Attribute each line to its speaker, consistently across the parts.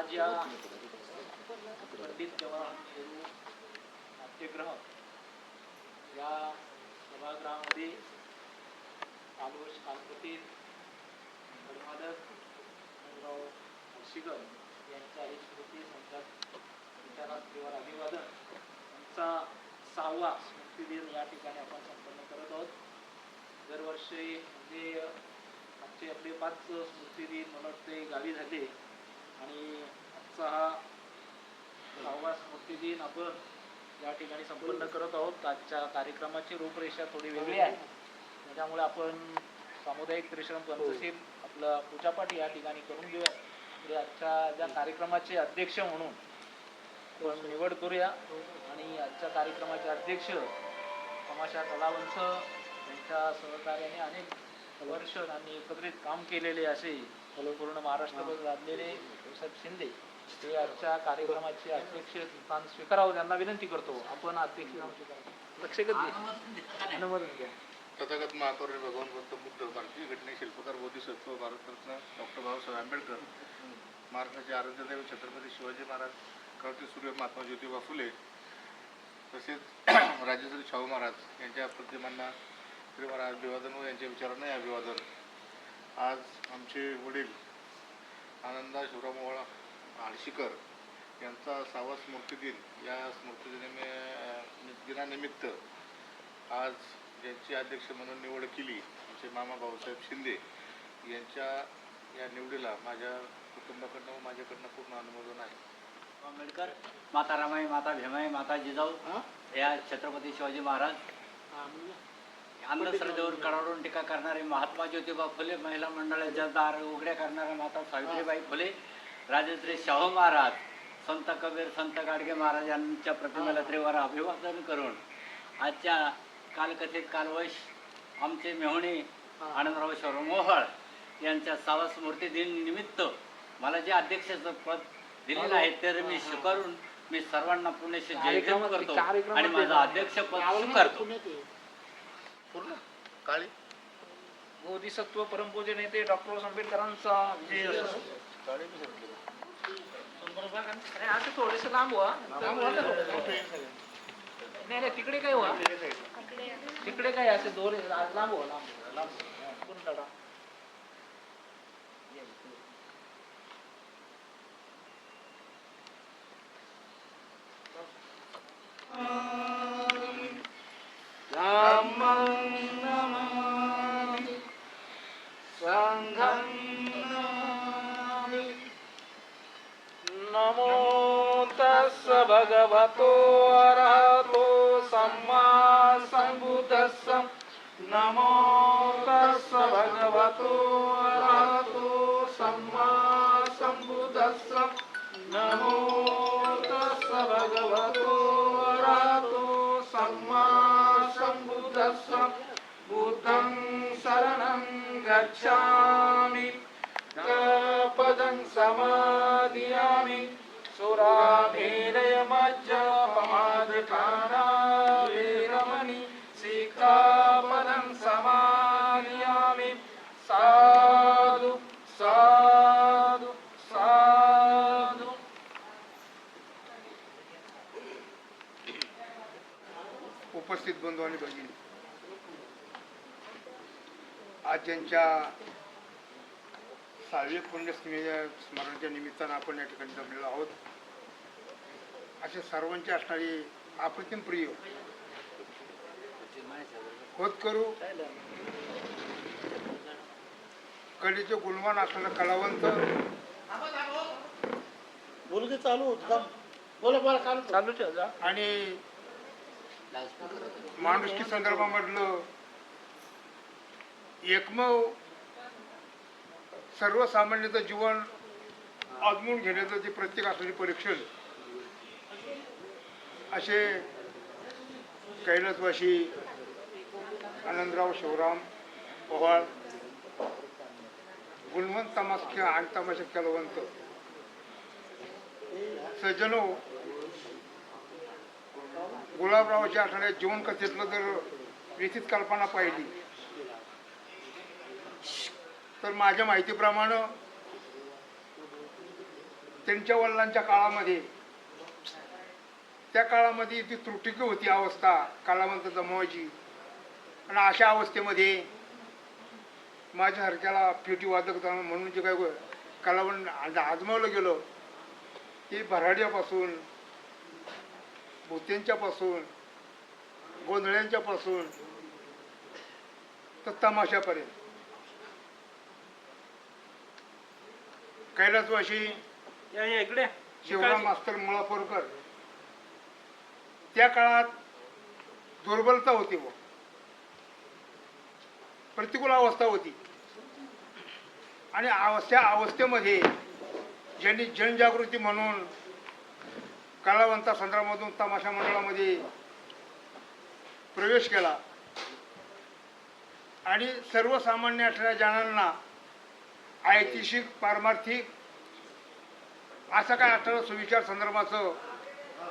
Speaker 1: आज या पंडित जवाहरलाल नेहरू नाट्यगृह या सभागृहामध्ये कालवश कालपतीत गणमादक मनोहरराव हर्षीकर यांच्याही स्मृती संचात विचारावर अभिवादन यांचा 6वा स्मृतिदिन या ठिकाणी आपण संपन्न करत आहोत. दरवर्षी म्हणजे आजचे आपले 5 स्मृतिदिन मला वाटते गावी झाले आणि आजचा हा 6वा स्मृतिदिन आपण या ठिकाणी संपन्न करत आहोत. आजच्या कार्यक्रमाची रूपरेषा थोडी वेगळी आहे, त्याच्यामुळे आपण सामुदायिक त्रिशरण पंचशील आपला पूजापाठ या ठिकाणी करून घेऊया. म्हणजे आजच्या ज्या कार्यक्रमाचे अध्यक्ष म्हणून आपण निवड करूया आणि आजच्या कार्यक्रमाचे अध्यक्ष तमाशा कलावंत यांच्या सहकार्याने अनेक वर्ष आणि एकत्रित काम केलेले असे पूर्ण महाराष्ट्रभर गाजलेले साहेब शिंदे ते आजच्या कार्यक्रमाचे अध्यक्ष स्थान स्वीकारावं त्यांना विनंती करतो. आपण अध्यक्ष लक्ष अनुमोदन घ्या.
Speaker 2: तथागत महापौर भगवान गौतम बुद्ध, भारतीय घटने शिल्पकार बोधिसत्व, भारतरत्न डॉक्टर बाबासाहेब आंबेडकर, महाराष्ट्राचे आराध्यदैव छत्रपती शिवाजी महाराज, क्रांती सूर्य महात्मा ज्योतिबा फुले, तसेच राजश्री शाहू महाराज यांच्या प्रतिमांना श्रीमान अभिवादन व यांच्या विचारांना अभिवादन. आज आमचे वडील आनंदा शिवराम हर्षीकर यांचा 6वा स्मृतिदिन. या दिनानिमित्त आज ज्यांची अध्यक्ष म्हणून निवड केली आमचे मामा भाऊसाहेब शिंदे यांच्या या निवडीला माझ्या कुटुंबाकडनं व माझ्याकडनं पूर्ण अनुमोदन आहे.
Speaker 3: आंबेडकर, माता रमाई, माता भीमाई, माता जिजाऊ या छत्रपती शिवाजी महाराज, अंधश्रद्धेवर कडाडून टीका करणारे महात्मा ज्योतिबा फुले, महिला मंडळाच्या दार उघड्या करणाऱ्या माता सावित्रीबाई फुले, राजश्री शाहू महाराज, संत कबीर, संत गाडगे महाराज यांच्या प्रतिमेला त्रिवार अभिवादन करून आजच्या कालकथित कालवश आमचे मेहुणे आनंदराव शोरमोहळ यांच्या 6वा स्मृतिदिन निमित्त मला जे अध्यक्षाचं पद दिलेलं आहे तर मी स्वीकारून मी सर्वांना पुण्याशी जयघोष करतो आणि माझं अध्यक्षपद स्वीकारतो.
Speaker 2: पूर्ण काळी
Speaker 1: बोधिसत्व परमपूज्य नेते डॉक्टर आंबेडकरांचा विजय असो. असं थोडेसे लांब व्हा. नाही तिकडे काय व्हा, तिकडे काय असे दोरे लांब व्हा, लांब कोण नमो तस्स भगवतो अरहतो सम्मा सम्बुद्धस्स. नमो तस्स भगवतो अरहतो सम्मा सम्बुद्धस्स. नमो तस्स भगवतो अरहतो सम्मा सम्बुद्धस्स. बुद्धं शरणं गच्छामि, पदं समादियामि, सुराधीनयमज्जपमादिठाना वीरमणि, सिक्खापदं समादियामि. साधु साधु साधु.
Speaker 4: उपस्थित बंधू आणि भगिनी, आज ज्यांच्या 6वे पुण्यस्मरणाच्या निमित्तानं आपण या ठिकाणी जमलेलो आहोत, असे सर्वांची असणारी अप्रतिम प्रिय होत करू कलेचे गुणवान असलेला कलावंत आणि माणुसकी संदर्भामधलं एकमेव सर्वसामान्यचं जीवन आजमून घेण्याचं जे प्रत्येक असलेले परीक्षण असे कैलासवासी आनंदराव शिवराम पवार, गुणवंत तमाशा आणि तमाशा कलावंत सज्जनो, गुलाबरावाच्या आठवड्यात जीवनकथेतलं जर व्यथित कल्पना पाहिली तर माझ्या माहितीप्रमाणे त्यांच्या वडिलांच्या काळामध्ये, त्या काळामध्ये ती त्रुटिक होती अवस्था कलावंत जमवायची. आणि अशा अवस्थेमध्ये माझ्यासारख्याला पेटी वादक म्हणून जे काय कलावंत आजमावलं गेलं ते भराड्यापासून, भूत्यांच्यापासून, गोंधळ्यांच्यापासून तर तमाशापर्यंत. कैलासवासी
Speaker 1: या इकडे
Speaker 4: शिवराम मास्तर मुळापूरकर त्या काळात दुर्बलता होती, व प्रतिकूल अवस्था होती. आणि त्या अवस्थेमध्ये ज्यांनी जनजागृती म्हणून कलावंता संग्रामातून तमाशा मंडळामध्ये प्रवेश केला आणि सर्वसामान्य असणाऱ्या जणांना ऐतिहासिक, पारमार्थिक असा काय असणारं सुविचार संदर्भाचं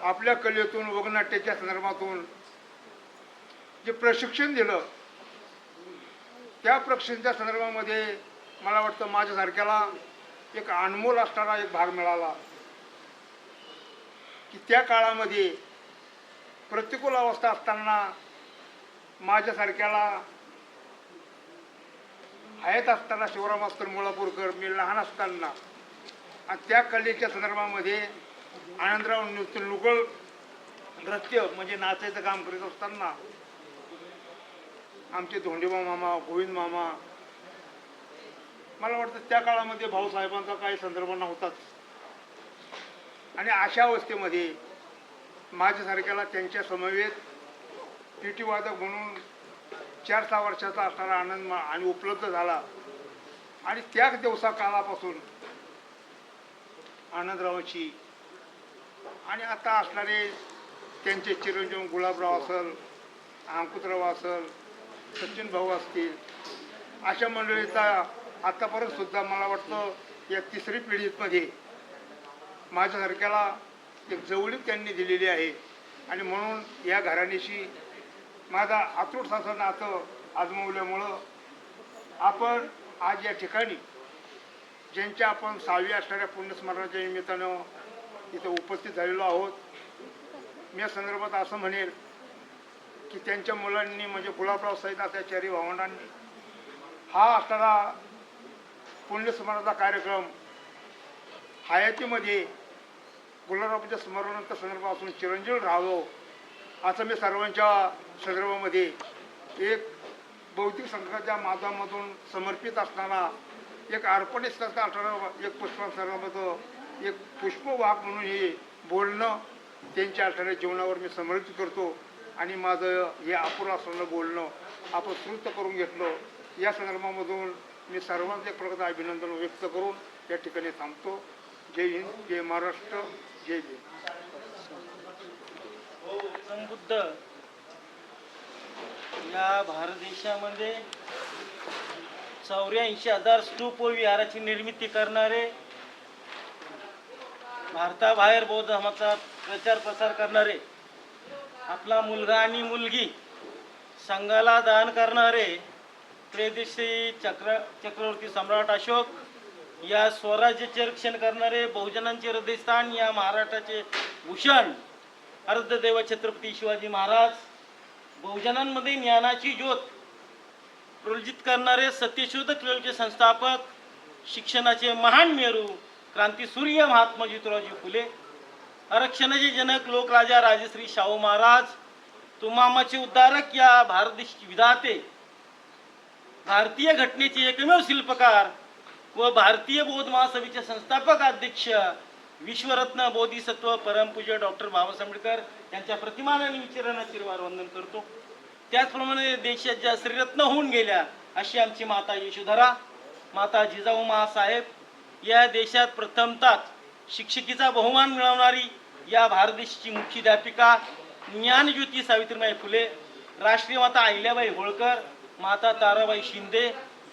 Speaker 4: आपल्या कलेतून, वगनाट्याच्या संदर्भातून जे प्रशिक्षण दिलं, त्या प्रशिक्षणाच्या संदर्भामध्ये मला वाटतं माझ्यासारख्याला एक अनमोल असणारा एक भाग मिळाला की त्या काळामध्ये प्रतिकूल अवस्था असताना माझ्यासारख्याला हयात असताना शिवराम मास्तर मुळापूरकर, मी लहान असताना, आणि त्या कलेच्या संदर्भामध्ये आनंदराव लुगळ नृत्य म्हणजे नाचायचं काम करीत असताना आमचे धोंडेबा मामा, गोविंद मामा, मला वाटतं त्या काळामध्ये भाऊसाहेबांचा काही संदर्भ नव्हताच. आणि अशा अवस्थेमध्ये माझ्यासारख्याला त्यांच्या समवेत पेटी वादक म्हणून 4-6 वर्षाचा असणारा आनंद आणि उपलब्ध झाला. आणि त्याच दिवसा काळापासून आनंदरावांची आणि आता असणारे त्यांचे चिरंजीव गुलाबराव असेल, अंकुतराव असेल, सचिन भाऊ असतील, अशा मंडळीचा आतापर्यंत सुद्धा मला वाटतं या 3री पिढीमध्ये माझ्यासारख्याला एक जवळीक त्यांनी दिलेली आहे. आणि म्हणून या घराण्याशी माझा अतूट असं नातं आजमावल्यामुळं आपण आज या ठिकाणी ज्यांच्या आपण 6वी असणाऱ्या पुण्यस्मरणाच्या निमित्तानं इथं उपस्थित झालेलो आहोत. मी या संदर्भात असं म्हणेल की त्यांच्या मुलांनी म्हणजे गुलाबराव सहित आचार्य भावंडांनी हा असणारा पुण्यस्मरणाचा कार्यक्रम हयातीमध्ये गुलाबरावच्या स्मरणाच्या संदर्भापासून चिरंजीव राहावं असं मी सर्वांच्या संदर्भामध्ये एक बौद्धिक संघाच्या माध्यमातून समर्पित असताना एक अर्पणिष्ठाचा असणारा एक पुष्पांसर्गामध्ये एक पुष्पवाहक म्हणून हे बोलणं त्यांच्या असणाऱ्या जीवनावर मी समर्पित करतो. आणि माझं हे अपुरं असणारं बोलणं आपण श्रुत करून घेतलं. या संदर्भामधून मी सर्वांचे एक प्रकारचं अभिनंदन व्यक्त करून या ठिकाणी थांबतो. जय हिंद, जय महाराष्ट्र, जय जय.
Speaker 5: बुद्ध या भारत देशामध्ये 84,000 स्तूप व विहाराची निर्मिती करणारे, भारताबाहेर बौद्ध धर्माचा प्रचार प्रसार करणारे, आपला मुलगा आणि मुलगी संघाला दान करणारे त्रयोदशी चक्रवर्ती सम्राट अशोक, या स्वराज्याचे रक्षण करणारे, बहुजनांचे हृदयस्थान या महाराष्ट्राचे भूषण अर्धदेव छत्रपती शिवाजी महाराज, बहुजनांमध्ये ज्ञानाची ज्योत प्रज्वलित करणारे सत्यशोधक चळवळीचे संस्थापक, शिक्षणाचे महान मेरू क्रांतीसूर्य महात्मा ज्योतिरावजी फुले, आरक्षणाचे जनक लोकराजा राजश्री शाहू महाराज, तुमामाचे उद्धारक या भारत देशाचे विधाते, भारतीय घटनेचे एकमेव शिल्पकार व भारतीय बौद्ध महासभेचे संस्थापक अध्यक्ष विश्वरत्न बोधिसत्व परमपूज्य डॉक्टर बाबासाहेब आंबेडकर यांच्या प्रतिमानाने विचारांना वंदन करतो. त्याचप्रमाणे देशात ज्या श्रीरत्न होऊन गेल्या अशी आमची माता यशोधरा, माता जिजाऊ महासाहेब, या देशात प्रथमतः शिक्षकीचा बहुमान मिळवणारी या भारत देशाची मुख्याध्यापिका ज्ञानज्योती सावित्रीबाई फुले, राष्ट्रीय माता अहिल्याबाई होळकर, माता ताराबाई शिंदे,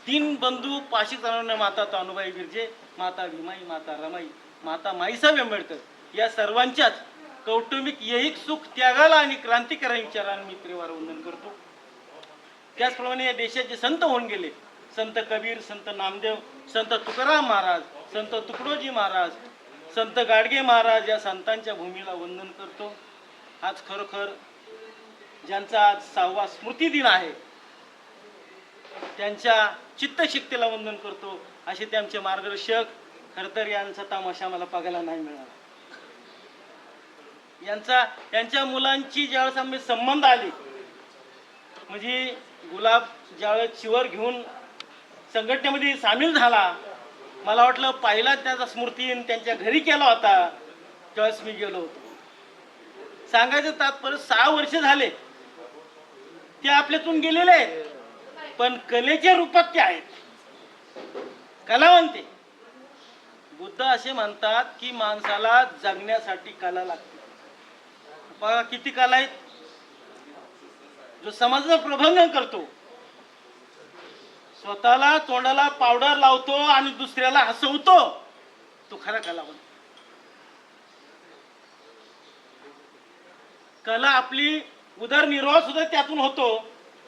Speaker 5: दीनबंधू पाशी चालवणाऱ्या माता तानुबाई बिर्जे, माता भीमाई, माता रमाई, माता माईसाहेब आंबेडकर या सर्वांच्याच कौटुंबिक ऐहिक सुख त्यागाला आणि क्रांतिकारी विचारांना मी त्रिवार वंदन करतो. त्याचप्रमाणे या देशाचे संत होऊन गेले, संत कबीर, संत नामदेव, संत तुकाराम महाराज, संत तुकडोजी महाराज, संत गाडगे महाराज या संतांच्या भूमीला वंदन करतो. आज खरोखर ज्यांचा आज 6वा स्मृती दिन आहे त्यांच्या चित्तशक्तीला वंदन करतो. असे ते आमचे मार्गदर्शक. खरं तर यांचा तमाशा मला बघायला नाही मिळाला. यांच्या मुलांची ज्यावेळेस आम्ही संबंध आले, म्हणजे गुलाब ज्यावेळेस चिवर घेऊन संघटनेमध्ये सामील झाला, मला वाटलं पहिला त्याचा स्मृती त्यांच्या घरी केला होता त्यावेळेस मी गेलो होतो. सांगायचं तात्पर्य 6 वर्ष झाले ते आपल्यातून गेलेले आहेत, पण कलेच्या रूपात ते आहेत, कलावंत. बुद्ध असे म्हणतात की माणसाला जगण्यासाठी कला लागते. बघा किती कला आहेत. जो समाजाचं प्रबंधन करतो, स्वतःला तोंडाला पावडर लावतो आणि दुसऱ्याला हसवतो, तो खरा कलावंत. कला आपली उदरनिर्वाह सुद्धा त्यातून होतो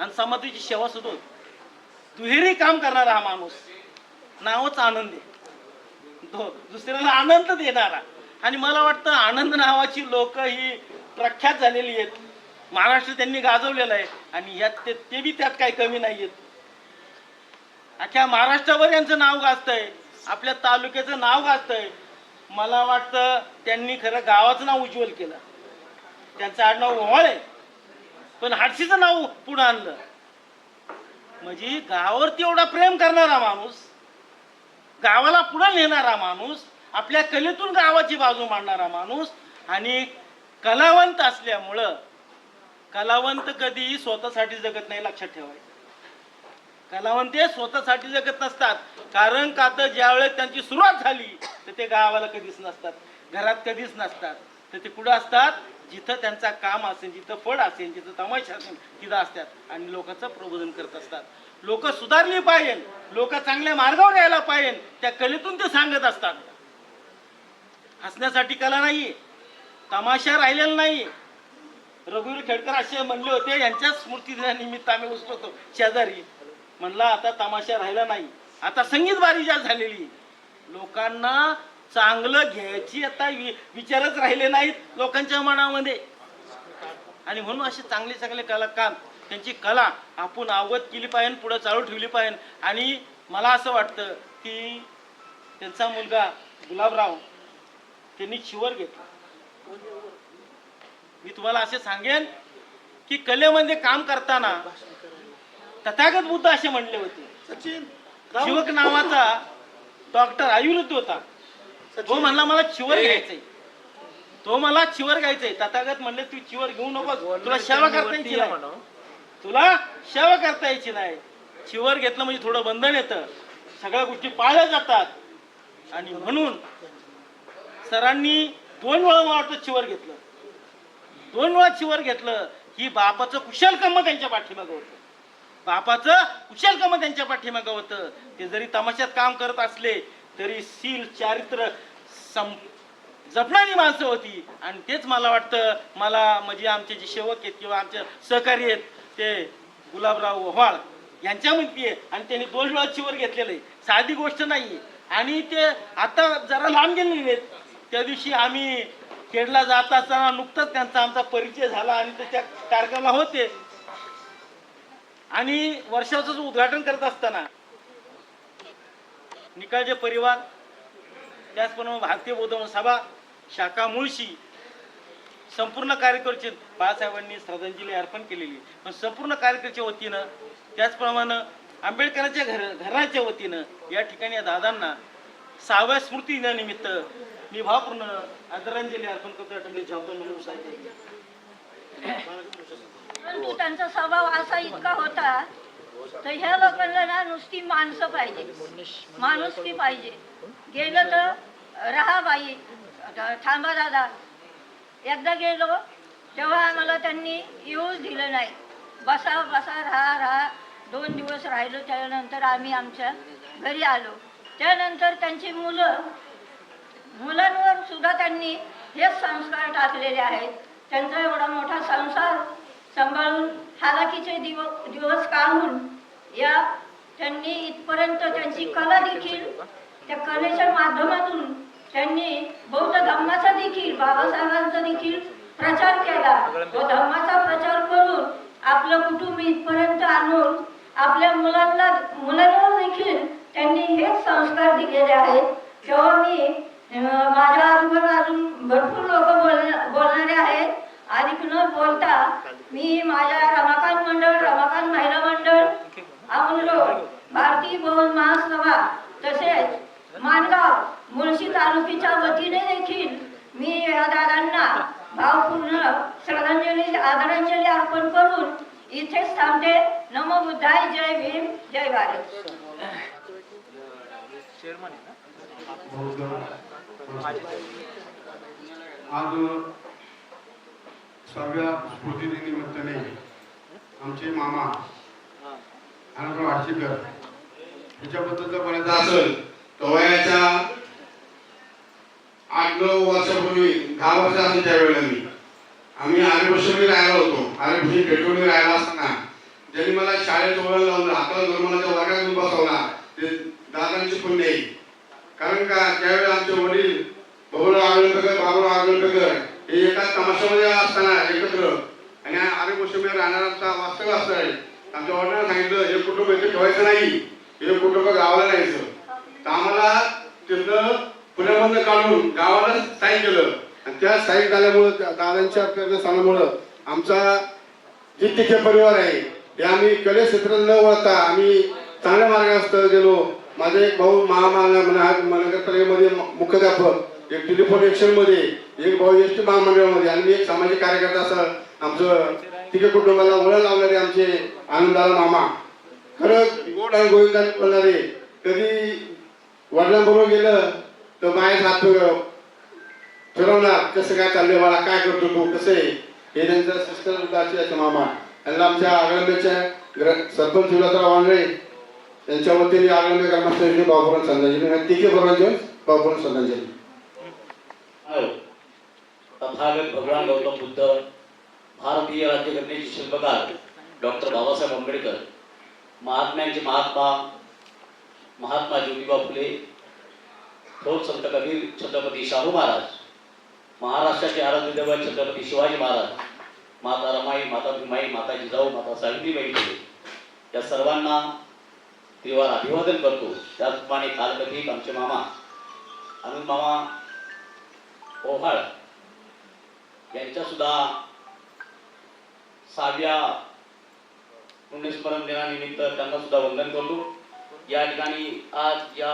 Speaker 5: आणि समाजाची सेवा सुद्धा होते. दुहेरी काम करणारा हा माणूस नावच आनंद आहे. दुसऱ्याला आनंद देणारा. आणि मला वाटतं आनंद नावाची लोक ही प्रख्यात झालेली आहेत. महाराष्ट्र त्यांनी गाजवलेलं आहे आणि यात ते बी त्यात काही कमी नाही आहेत. अख्ख्या महाराष्ट्रावर यांचं नाव गाजतंय, आपल्या तालुक्याचं नाव गाजतंय. मला वाटतं त्यांनी खरं गावाचं नाव उज्ज्वल केलं. त्यांचं आडनाव ओव्हाळ आहे, पण हाडशीचं नाव पुढं आणलं. म्हणजे गावावरती एवढा प्रेम करणारा माणूस, गावाला पुढे नेणारा माणूस, आपल्या कलेतून गावाची बाजू मांडणारा माणूस आणि कलावंत असल्यामुळं, कलावंत कधीही स्वतःसाठी जगत नाही, लक्षात ठेवायचं. कलावंत हे स्वतःसाठी जगत नसतात. कारण का तर ज्यावेळेस त्यांची सुरुवात झाली तर ते गावाला कधीच नसतात, घरात कधीच नसतात. तर ते कुठं असतात? जिथं त्यांचा काम असेल, जिथं फळ असेल, जिथं तमाशा असेल तिथं असतात आणि लोकांचं प्रबोधन करत असतात. लोक सुधारली पाहिजे, लोक चांगल्या मार्गावर यायला पाहिजे, त्या कलेतून ते सांगत असतात. हसण्यासाठी कला नाही, तमाशा राहिलेला नाही. रघुवीर खेडकर असे म्हणले होते, यांच्या स्मृती दिनानिमित्त आम्ही बसलो होतो शेजारी. म्हणला आता तमाशा राहिला नाही, आता संगीत बारी जास्त झालेली. लोकांना चांगलं घ्यायची आता विचारच राहिले नाहीत लोकांच्या मनामध्ये. आणि म्हणून असे चांगले चांगले कलाकार, त्यांची कला आपण अवगत केली पाहिजे, पुढे चालू ठेवली पाहिजे. आणि मला असं वाटतं की त्यांचा मुलगा गुलाबराव त्यांनी चिवर घेतला. मी तुम्हाला असे सांगेन की कलेमध्ये काम करताना तथागत बुद्ध असे म्हणले होते. शिवक नावाचा डॉक्टर आयुर्वेद होता, तो म्हणला मला चिवर घ्यायचंय, तो मला चिवर घ्यायचंय. तथागत म्हणले तू चिवर घेऊ नको, तुला सेवा करता यायची नाही, तुला सेवा करता यायची नाही. चिवर घेतलं म्हणजे थोडं बंधन येतं, सगळ्या गोष्टी पाळल्या जातात. आणि म्हणून सरांनी 2 वेळा मला वाटतं चिवर घेतलं, 2 वेळा चिवर घेतलं. ही बापाचं कुशल काम त्यांच्या पाठीमागं होतं, बापाचं कुशल काम त्यांच्या पाठीमागं होतं. ते जरी तमाशात काम करत असले तरी शील चारित्र्य जपणारी माणसं होती. आणि तेच मला वाटतं, मला म्हणजे आमचे जे सेवक आहेत किंवा आमचे सहकारी आहेत ते गुलाबराव ओव्हाळ यांच्यामध्ये आहे. आणि त्यांनी 2 वेळा चिवर घेतलेलं आहे, साधी गोष्ट नाही. आणि ते आता जरा लांब गेलेले आहेत. त्या दिवशी आम्ही खेडला जात असताना नुकताच त्यांचा आमचा परिचय झाला आणि ते त्या कार्यक्रमाला होते. आणि वर्षाचं उद्घाटन करत असताना निकाळजे परिवार, त्याचप्रमाणे भारतीय बौद्ध सभा शाखा मुळशी, संपूर्ण कार्यकर्ते बाळासाहेबांनी श्रद्धांजली अर्पण केलेली. पण संपूर्ण कार्यकर्त्याच्या वतीनं, त्याचप्रमाणे आंबेडकरांच्या घराच्या वतीनं या ठिकाणी या दादांना 6व्या स्मृती दिनानिमित्त मी भावपूर्ण आदरांजली अर्पण करतो.
Speaker 6: परंतु त्यांचा स्वभाव असा इतका होता तर ह्या लोकांना ना नुसती माणसं पाहिजे, माणुसकी पाहिजे. गेलं तर राहा बाई, थांबा दादा. एकदा गेलो तेव्हा आम्हाला त्यांनी येऊच दिलं नाही. बसा बसा, राहा राहा. 2 दिवस राहिलो, त्यानंतर आम्ही आमच्या घरी आलो. त्यानंतर त्यांची मुलांवर सुद्धा त्यांनी हेच संस्कार टाकलेले आहेत. त्यांचा एवढा मोठा संसार सांभाळून हालाकीचे दिवस काढून त्यांनी इथपर्यंत त्यांची कला देखील त्या कलेच्या माध्यमातून त्यांनी बौद्ध धर्माचा देखील बाबासाहेबांचा देखील प्रचार केला व धर्माचा प्रचार करून आपलं कुटुंब इथपर्यंत आणून आपल्या मुलांना देखील त्यांनी हेच संस्कार दिलेले आहेत. तेव्हा मी माझ्या आजूबाजूला अजून भरपूर लोक बोलणारे आहेत. अधिक न बोलता मी माझ्या रमाकांत मंडळ, रमाकांत महिला मंडळ, अमोल भारतीय बहुल महासभा तसेच माणगाव मुळशी तालुक्याच्या वतीने देखील मी या दादांना भावपूर्ण श्रद्धांजली आदरांजली अर्पण करून इथेच थांबते. नमो बुद्धाय. जय भीम, जय भारत.
Speaker 7: आज 6व्या स्मृतिदिनानिमित्ताने आमचे मामा आनंदराव आडशीकर याच्याबद्दलचा बोलायचं असेल तर वयाच्या 8-9 वर्षापूर्वी 10 वर्ष असेल त्यावेळेला आम्ही आर्यभूषणी राहायला होतो. आर्यभूषणी पेटवणी राहायला असताना ज्यांनी मला शाळेत वळण लावलं, हाताला धरून मला त्या वर्गात घेऊन बसवला, ते दादांची पुण्य आहे. कारण का त्यावेळेला आमचे वडील बबुराव आगळकर, बाबुराव आगळकर हे एकाच तमाशामध्ये असताना एकत्र आणि आर्यभूषणी राहणाऱ्यांचा वास्तव असं आहे. आमच्या वडिलांना सांगितलं हे कुटुंब इथे ठेवायचं नाही, हे कुटुंब गावाला न्यायचं. तर आम्हाला तिथं पुण्यामधनं काढून गावाला स्थायिक केलं आणि त्या स्थायिक झाल्यामुळं दादांच्या प्रेरणास्थानामुळं आमचा जे तिथे परिवार आहे हे आम्ही कले क्षेत्रात न वळता आम्ही चांगल्या मार्गावर गेलो. माझे एक भाऊ महानगरपालिकेमध्ये मुख्याध्यापक, एक टेलिफोन एक्शनमध्ये, एक भाऊ एस टी महामंडळामध्ये आणि एक सामाजिक कार्यकर्ता असं आमचं तिघे कुटुंबाला वळण लावणारे आमचे आनंदाला मामा. खरं गोड आणि गोविंदाने बोलणारे. कधी वडिलांबरोबर गेलं तर मायेत हात फिरवणार, कसं काय चाललंय बाळा, काय करतो तू, कसं आहे, हे त्यांचं सिस्टर मामा. त्यांना आमच्या आगळंब्याच्या सरपंच विलासराव वांगळे त्यांच्या वतीने आगळंबे ग्रामस्थांची भावपूर्ण श्रद्धांजली, तिघे बरोबर भावपूर्ण श्रद्धांजली.
Speaker 8: तथागत भगवान गौतम बुद्ध, भारतीय राज्यघटनेचे शिल्पकार डॉक्टर बाबासाहेब आंबेडकर, महात्म्यांचे महात्मा महात्मा ज्योतिबा फुले, थोर संत कबीर, छत्रपती शाहू महाराज, महाराष्ट्राचे आराध्य दैवत छत्रपती शिवाजी महाराज, माता रमाई, माता भीमाई, माता जिजाऊ, माता सावित्रीबाई फुले या सर्वांना त्रिवार अभिवादन करतो. त्याचप्रमाणे कालकथित आमचे मामा आनंद मामा ओव्हाळ यांच्या सुद्धा 6व्या पुण्यस्मरण दिनानिमित्त त्यांना सुद्धा वंदन करतो. या ठिकाणी आज या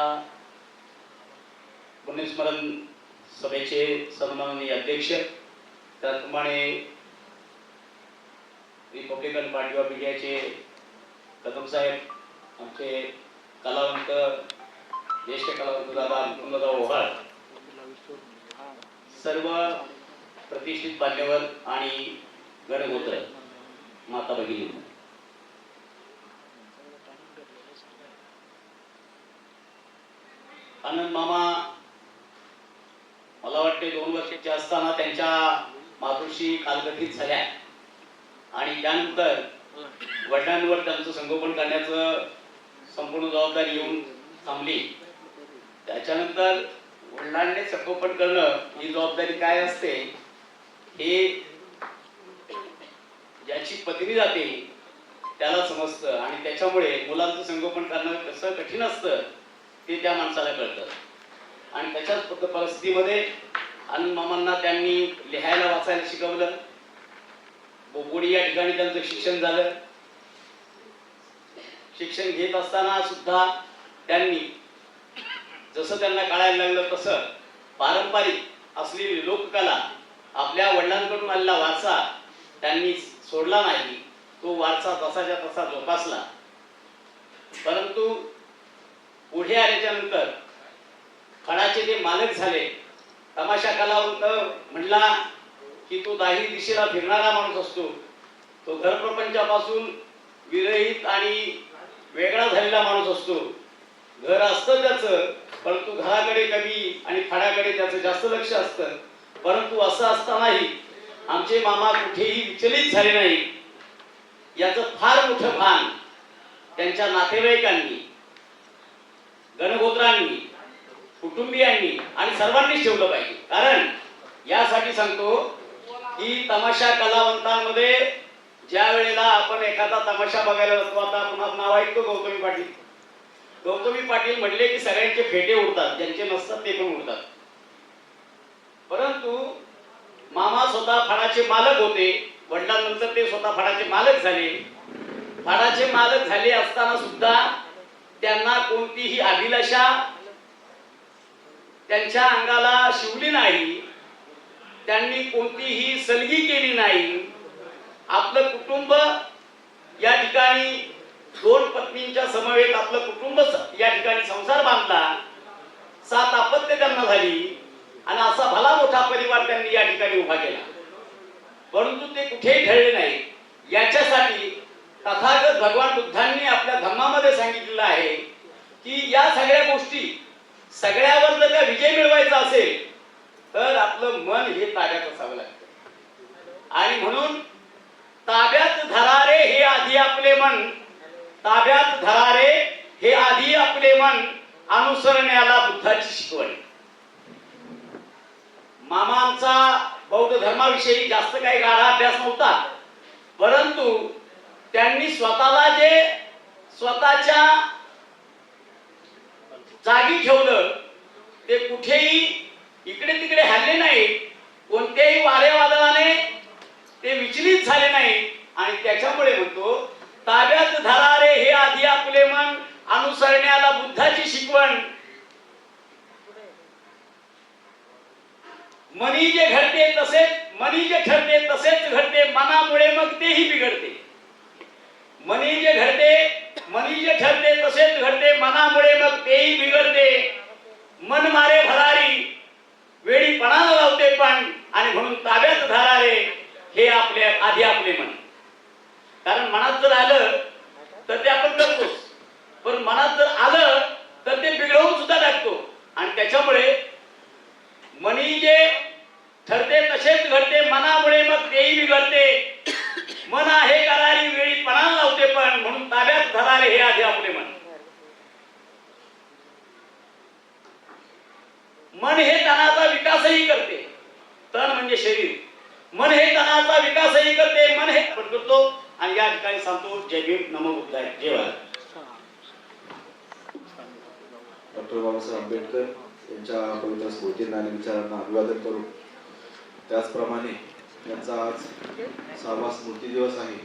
Speaker 8: पुण्यस्मरण सभेचे सन्माननीय अध्यक्ष, त्याचप्रमाणे रिपब्लिकन पार्टी ऑफ इंडियाचे कदम साहेब, आमचे कलावंत, ज्येष्ठ कलावंत दादा मुकुंदराव ओव्हाळ, सर्व प्रतिष्ठित मान्यवर आणि गणगोत्र माता भगिनी, आनंद मामा मला वाटते 2 वर्षाचे असताना त्यांच्या मातोश्री कालकथित झाल्या आणि त्यानंतर वडिलांवर त्यांचं संगोपन करण्याचं संपूर्ण जबाबदारी येऊन थांबली. त्याच्यानंतर वडिलांनी संगोपन करणं ही जबाबदारी काय असते हे ज्याची पत्नी जाते त्याला समजतं आणि त्याच्यामुळे मुलांचं संगोपन करणं कसं कठीण असतं ते त्या माणसाला कळतं. आणि त्याच्याच परिस्थितीमध्ये आनंद मामांना त्यांनी लिहायला वाचायला शिकवलं. बोबोडी या ठिकाणी त्यांचं शिक्षण झालं. शिक्षण घेत असताना सुद्धा त्यांनी जसं त्यांना कळायला लागलं तसं पारंपरिक असलेली लोककला, आपल्या वडिलांकडून आलेला वारसा त्यांनी सोडला नाही. तो वारसा तसाच्या तसा जोपासला. परंतु पुढे आल्याच्या नंतर फळाचे जे मालक झाले, तमाशा कलावंत म्हणला की तो दाही दिशेला फिरणारा माणूस असतो. तो घरप्रपंचापासून विरहित आणि वेगळा झालेला माणूस असतो. घर असतं त्याचं, परंतु घराकडे कमी आणि फळाकडे त्याचं जास्त लक्ष असतं. परंतु असं असतानाही आमचे मामा कुठेही विचलित झाले नाही. याचं फार मोठं भान त्यांच्या नातेवाईकांनी, गणगोत्रांनी कुटुंबियांनी आणि सर्वांनीच ठेवलं पाहिजे. कारण यासाठी सांगतो की तमाशा कलावंतांमध्ये ज्या वेळेला आपण एखादा तमाशा बघायला जातो, आता आपण नाव ऐकतो गौतमी पाटील. गौतमी पाटील म्हणले की सगळ्यांचे फेटे उडतात, ज्यांचे नसतात ते पण उडतात. परंतु मामा स्वतः फडाचे मालक होते, वडिलांनंतर ते स्वतः फडाचे मालक झाले. फडाचे मालक झाले असताना सुद्धा त्यांना कोणतीही अभिलाषा त्यांच्या अंगाला शिवली नाही, त्यांनी कोणतीही सलगी केली नाही. आपलं कुटुंब या ठिकाणी 2 पत्नींच्या समवेत आपलं कुटुंब या ठिकाणी संसार बांधला, 7 अपत्य त्यांना झाली आणि असा भला मोठा परिवार त्यांनी या ठिकाणी उभा केला. परंतु ते कुठेही ढळले नाही. याच्यासाठी तथागत भगवान बुद्धांनी आपल्या धर्मामध्ये सांगितलेलं आहे की या सगळ्या गोष्टी सगळ्यावर जर का विजय मिळवायचा असेल तर आपलं मन हे ताब्यात असावं लागतं. आणि म्हणून ताब्यात धरारे हे आधी आपले मन, ताब्यात धरारे हे आधी आपले मन, अनुसरण्याला बुद्धाची शिकवण. मामांचा बौद्ध धर्माविषयी जास्त काही गाढा अभ्यास नव्हता, परंतु त्यांनी स्वतःला जे स्वतःच्या जागी ठेवलं ते कुठेही इकडे तिकडे हल्ले नाही, कोणत्याही वारे वादळाने ते विचलित झाले नाही. आणि त्याच्यामुळे म्हणतो ताब्यात धरारे हे आधी आपले मन, अनुसरण्याला बुद्धाची शिकवण. मनी जे घडते तसेच मनी जे ठरते तसेच घडते, मनामुळे मग तेही बिघडते. मनी जे ठरते तसेच घडते, मनामुळे मग तेही बिघडते. मन मारे भरारी वेळी पणाला लावते पण, आणि म्हणून ताब्यात धरारे हे आधी आपले मन. कारण मनात जर आलं तर ते आपण करतोच, पण मनात जर आलं तर ते बिघडवून सुद्धा टाकतो. आणि त्याच्यामुळे मनी जे ठरते तसेच घडते, मनामुळे मग तेही बिघडते. मन आहे करारी वेळी पणाला लावते पण, म्हणून ताब्यात धरारे हे आधी आपले मन. मन हे तनाचा विकासही करते. तन म्हणजे शरीर. मन हे तनाचा विकासही करते, मन हे करतो. आणि या ठिकाणी सांगतो जय भीम, नमो बुद्धाय, जय भारत.
Speaker 9: डॉक्टर बाबासाहेब आंबेडकर यांच्या पवित्र स्मृतींना आणि विचारांना अभिवादन करू. त्याचप्रमाणे त्यांचा आज 6वा स्मृती दिवस आहे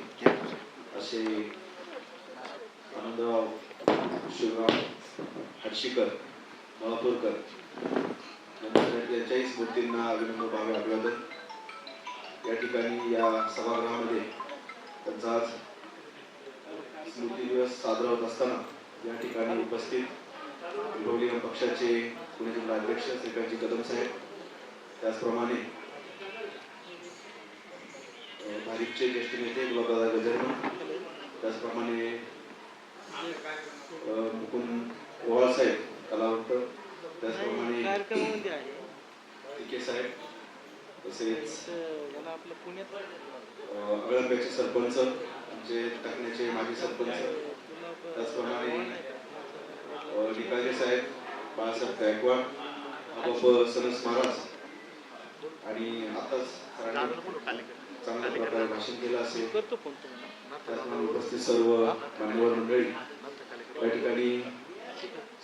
Speaker 9: असे आनंदराव शिवराम हर्षीकर महापूरकर यांच्याही स्मृतींना अभिनंदन भावे अभिवादन. या ठिकाणी या सभागृहामध्ये त्यांचा आज स्मृती दिवस साजरा होत असताना या ठिकाणी उपस्थित रिपब्लिकन पक्षाचे पुणे जिल्हा अध्यक्ष श्रीकांतजी कदम साहेब, त्याचप्रमाणे भाजपचे ज्येष्ठ नेते गुलाबदादा गजरमन, त्याचप्रमाणे मुकुंद ओवाळ साहेब कलावंत, त्याचप्रमाणे टिके साहेब, तसेच अगळापेचे सरपंच, आमचे टाकण्याचे माजी सरपंच, त्याचप्रमाणे निकालजे साहेब, बाळासाहेब गायकवाड, आबाप सनस महाराज, आणि आताच चांगल्या प्रकारे भाषण केलं असेल. त्याचप्रमाणे उपस्थित सर्व मान्यवर मंडळी, या ठिकाणी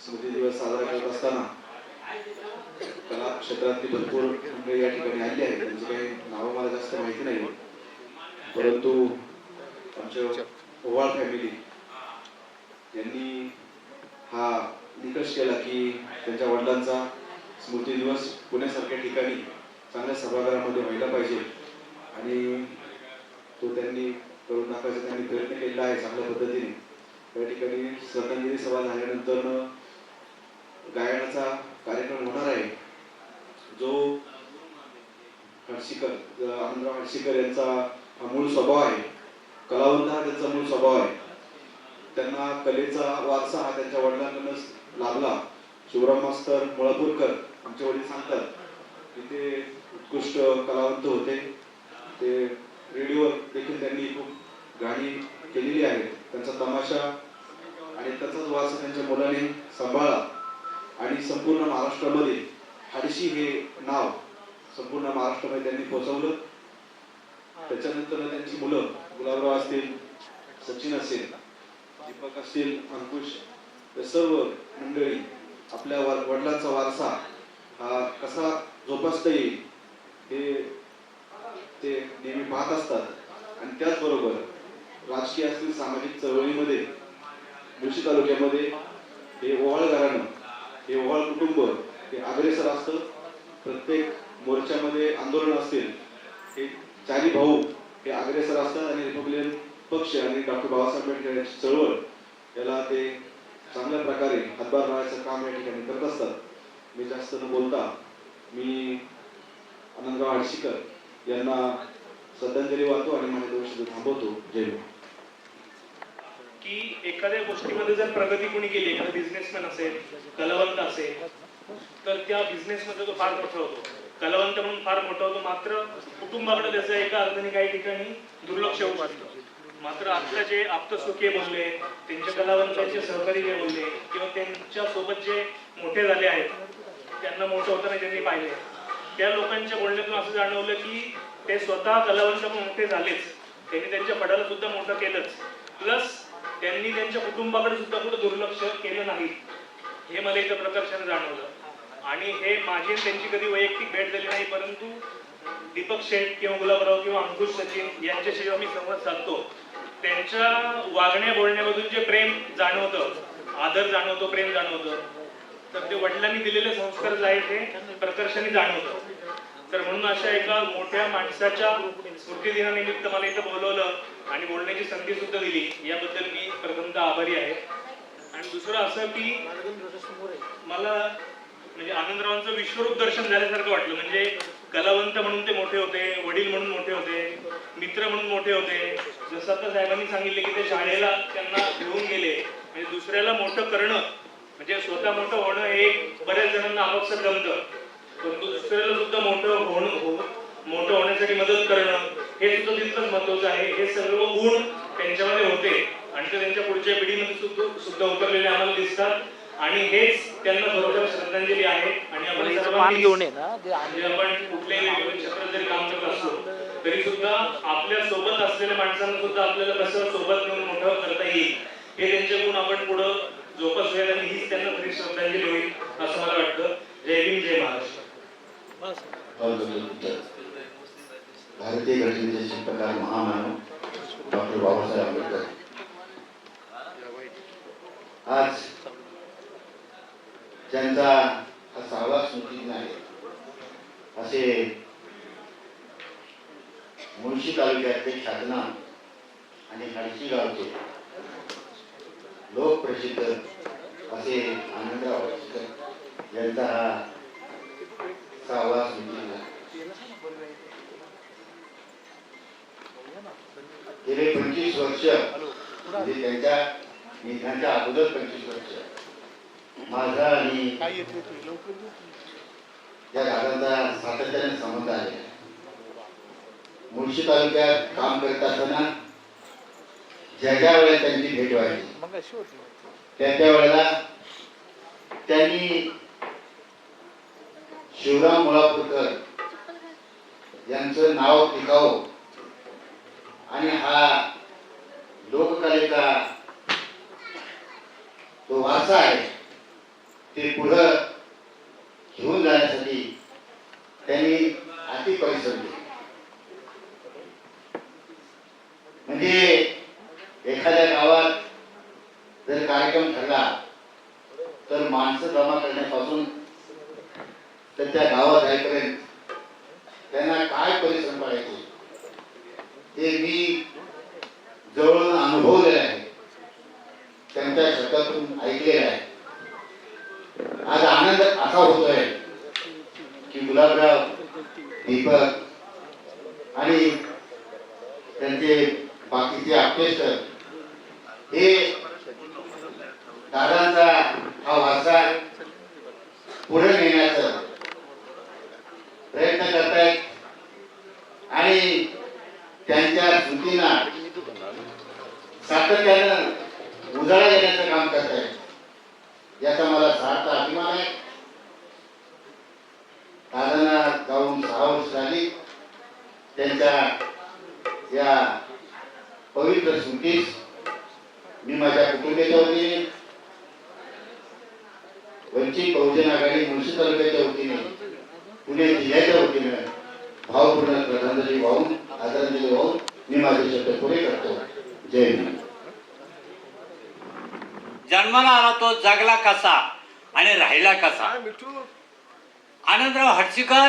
Speaker 9: स्मृती दिवस साजरा करत असताना कला क्षेत्रातली भरपूर मंडळी या ठिकाणी आली आहेत. त्यांची काही नावं मला जास्त माहिती नाही, परंतु आमच्या ओवाळ फॅमिली यांनी हा निकष केला की त्यांच्या वडिलांचा स्मृती दिवस पुण्यासारख्या ठिकाणी चांगल्या सभागृहामध्ये व्हायला पाहिजे, आणि तो त्यांनी करून दाखवायचा त्यांनी प्रयत्न केलेला आहे चांगल्या पद्धतीने. या ठिकाणी श्रद्धांजली सभा झाल्यानंतर गायनाचा कार्यक्रम होणार आहे. जो हर्षीकर आनंदराव हर्षीकर यांचा हा मूळ स्वभाव आहे, कलावंत हा त्यांचा मूळ स्वभाव आहे. त्यांना कलेचा वारसा हा त्यांच्या वडिलांकडून लाभला. शिवराम मास्तर मुळापूरकर आमचे वडील सांगतात की ते उत्कृष्ट कलावंत होते. ते रेडिओवर देखील त्यांनी खूप गाणी केलेली आहेत. त्यांचा तमाशा आणि त्याचाच वारसा त्यांच्या मुलांनी सांभाळला. आणि संपूर्ण महाराष्ट्रामध्ये हडशी हे नाव संपूर्ण महाराष्ट्रामध्ये त्यांनी पोहोचवलं. त्याच्यानंतर त्यांची मुलं गुलाबराव असतील, सचिन असेल, दीपक असतील, अंकुश, हे सर्व मंडळी आपल्या वडिलांचा वारसा हा कसा जोपासता येईल हे ते नेहमी पाहत असतात. आणि त्याचबरोबर राजकीय असतील, सामाजिक चळवळीमध्ये मुळशी तालुक्यामध्ये हे ओवाळ घराणं, हे ओवाळ कुटुंब हे अग्रेसर असतं. प्रत्येक मोर्चामध्ये आंदोलन असतील, हे चारी भाऊ हे अग्रेसर असतात आणि रिपब्लिकन पक्ष आणि डॉक्टर बाबासाहेब आंबेडकर यांची चळवळ याला ते चांगल्या प्रकारे हातभार लावायचं काम या ठिकाणी करत असतात. मी जास्त न बोलता मी आनंदराव हडशीकर यांना श्रद्धांजली वाहतो आणि माझे 2 शब्द थांबवतो. जय हिंद.
Speaker 10: की एखाद्या गोष्टीमध्ये जर प्रगती कोणी केली, एखादा बिझनेसमॅन असेल, कलावंत असेल, तर त्या बिझनेसमध्ये तो फार मोठा होतो, कलावंत म्हणून फार मोठा होतो. मात्र कुटुंबाकडे त्याचं एका अर्थाने काही ठिकाणी दुर्लक्ष होऊ शकतं. मात्र आपल्या जे आप्तसुखे बोलले, त्यांच्या कलावंतांचे सहकारी जे बोलले किंवा त्यांच्या सोबत जे मोठे झाले आहेत, त्यांना मोठं होताना त्यांनी पाहिले, त्या लोकांच्या बोलण्यातून असं जाणवलं की ते स्वतः कलावंत मोठे झालेच, त्यांनी त्यांच्या पडाला सुद्धा मोठं केलंच, प्लस त्यांनी त्यांच्या कुटुंबाकडे सुद्धा कुठं दुर्लक्ष केलं नाही. हे मला इथं प्रकर्षाने जाणवलं. आणि हे माझी त्यांची कधी वैयक्तिक भेट झाली नाही, परंतु दीपक शेठ किंवा गुलाबराव किंवा अंकुश, सचिन यांच्याशी जेव्हा मी संवाद साधतो, त्यांच्या वागण्या बोलण्यामधून जे प्रेम जाणवतं, आदर जाणवतो, प्रेम जाणवतं, तर ते वडिलांनी दिलेले संस्कार जे आहेत ते प्रकर्षाने जाणवतं. तर म्हणून अशा एका मोठ्या माणसाच्या स्मृती दिनानिमित्त मला इथं बोलवलं आणि बोलण्याची संधी सुद्धा दिली, याबद्दल मी प्रथमतः आभारी आहे. आणि दुसरं असं की मला म्हणजे आनंदरावांचं विश्वरूप दर्शन झाल्यासारखं वाटलं. म्हणजे कलावंत म्हणून ते मोठे होते, वडील म्हणून मोठे होते, मित्र म्हणून मोठे होते. जसं आता साहेबांनी सांगितले की ते शाळेला त्यांना घेऊन गेले, म्हणजे दुसऱ्याला मोठं करणं म्हणजे स्वतः मोठं होणं हे बऱ्याच जणांना आपापसात जमतं, परंतु दुसऱ्याला सुद्धा मोठं होण्यासाठी मदत करणं हे सुद्धा तितकंच महत्वाचं आहे. हे सर्व गुण त्यांच्यामध्ये होते आणि ते त्यांच्या पुढच्या पिढीमध्ये सुद्धा उतरलेले आम्हाला दिसतात. आणि हेच त्यांना बरोबर श्रद्धांजली आहे. आणि आपण सर्वांनी आपण कुठल्याही क्षेत्रात जरी काम करत असलो तरी सुद्धा आपल्या सोबत असलेल्या माणसांना सुद्धा आपल्याला कसं सोबत घेऊन मोठं करता येईल हे त्यांचे गुण आपण पुढं जोपासूयात आणि हीच त्यांना खरी श्रद्धांजली होईल असं मला वाटतं. जय भीम, जय महाराष्ट्र.
Speaker 11: भारतीय घटनेचे शिल्पकार महामानव डॉक्टर बाबासाहेब आंबेडकर आज ज्यांचा हा 6वा स्मृतिदिन आहे असे मुळशी तालुक्यातले ख्यातनाम आणि हडशी गावचे लोकप्रसिद्ध असे आनंदराव हडशीकर यांचा हा 6वा स्मृतिदिन आहे. गेले 25 वर्ष म्हणजे त्यांच्या निधनाच्या अगोदर 25 वर्ष माझा आणि या गावांचा सातत्याने संबंध आहे. मुळशी तालुक्यात काम करत असताना ज्या वेळेला त्यांची भेट व्हायची त्या वेळेला त्यांनी शिवराम मुळापूरकर यांचं नाव टिकावं आणि हा लोककलेचा तो वारसा आहे ते पुढं घेऊन जाण्यासाठी त्यांनी अति परिश्रम केले. म्हणजे एखाद्या गावात जर कार्यक्रम ठरला तर माणसं जमा करण्यापासून तर त्या गावात जाईपर्यंत त्यांना काय परिश्रम करायचे हे मी जवळून अनुभवलेलं आहे, त्यांच्या शब्दातून ऐकलेलं आहे. आज आनंद असा होतोय की गुलाबराव, दीपक आणि त्यांचे बाकीचे आप्तेष्ट हे दादांचा हा वारसा पुढे नेण्याचा प्रयत्न करतायत आणि त्यांच्या स्मृतींना सातत्यानं उजाळा देण्याचं काम करतायत. याचा मला सार्थ अभिमान आहे. 1929 मी माझ्या कुटुंबाच्या वतीने, वंचित बहुजन आघाडी मुळशी तालुक्याच्या वतीने, पुणे जिल्ह्याच्या वतीने भावपूर्ण श्रद्धांजली वाहून, आदरांजली वाहून मी माझे शब्द पुरे करतो. जय हिंद.
Speaker 3: जन्माला आला तो जगला कसा आणि राहिला कसा. आनंदराव हर्षीकर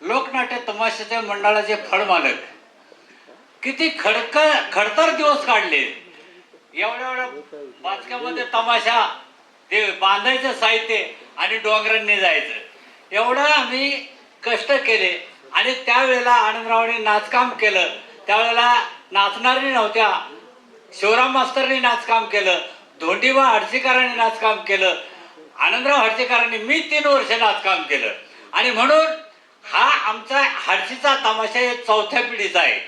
Speaker 3: लोकनाट्य तमाशाच्या मंडळाचे फळमालक, किती खडतर दिवस काढले. एवढ्या बाचक्यामध्ये तमाशा, ते बांधायचं साहित्य आणि डोंगरांनी जायचं, एवढं आम्ही कष्ट केले. आणि त्यावेळेला आनंदरावांनी नाचकाम केलं. त्यावेळेला नाचणारी नव्हत्या, शिवराम मास्तरनी नाचकाम केलं, धोंडीबा हर्षीकरांनी नाचकाम केलं, आनंदराव हर्षीकरांनी, मी 3 वर्ष नाचकाम केलं. आणि म्हणून हा आमचा हर्षीचा तमाशा हे 4थ्या पिढीचा आहे.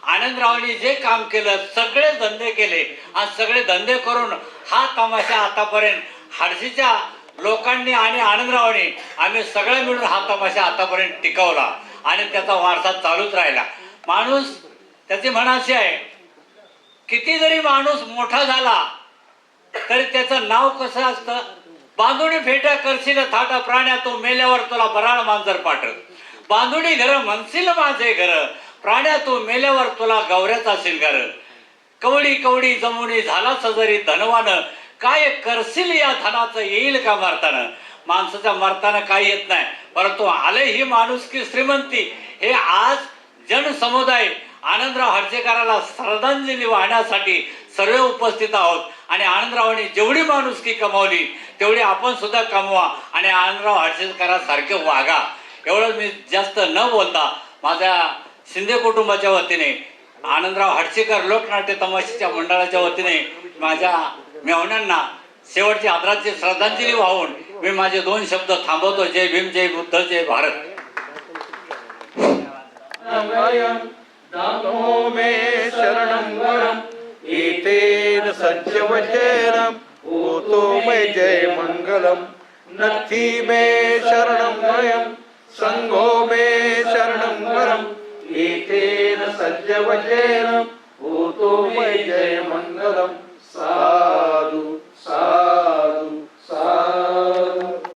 Speaker 3: आनंदरावांनी जे काम केलं, सगळे धंदे केले आणि सगळे धंदे करून हा तमाशा आतापर्यंत हर्षीच्या लोकांनी आणि आनंदरावांनी आम्ही सगळे मिळून हा तमाशा आतापर्यंत टिकवला आणि त्याचा वारसा चालूच राहिला. माणूस, त्याची म्हण अशी आहे, किती जरी माणूस मोठा झाला तरी त्याचं नाव कसं असतं, बांधुणी फेट्या करशील थाटा प्राण्या, तो मेल्यावर तुला बराळ मांजर पाठव. बांधुणी घर म्हणशील माझे घर, प्राण्या तू मेल्यावर तुला गौऱ्याचा असेल घर. कवडी कवडी जमुनी झाला सजरी धनवान, काय करशील या धनाचं येईल का मरताना. माणसाच्या मरताना काही येत नाही, परंतु आले ही माणुसकी श्रीमंती. हे आज जनसमुदाय आनंदराव हर्षीकराला श्रद्धांजली वाहण्यासाठी सर्व उपस्थित आहोत. आणि आनंदरावांनी जेवढी माणुसकी कमावली तेवढी आपण सुद्धा कमवा आणि आनंदराव हर्षीकरासारखे वागा. एवढं मी जास्त न बोलता माझ्या शिंदे कुटुंबाच्या वतीने, आनंदराव हर्षीकर लोकनाट्य तमाशाच्या मंडळाच्या वतीने माझ्या मेहण्यांना शेवटची आदराची श्रद्धांजली वाहून मी माझे 2 शब्द थांबवतो. जय भीम, जय बुद्ध, जय भारत.
Speaker 12: दानो मे शरणं वरम एतेन सज्जवचनम होतो मे जय मंगलम. नथी मे शरणं वयम संघो मे शरणं वरम एतेन सज्जवचनम होतो मे जय मंगलम. सा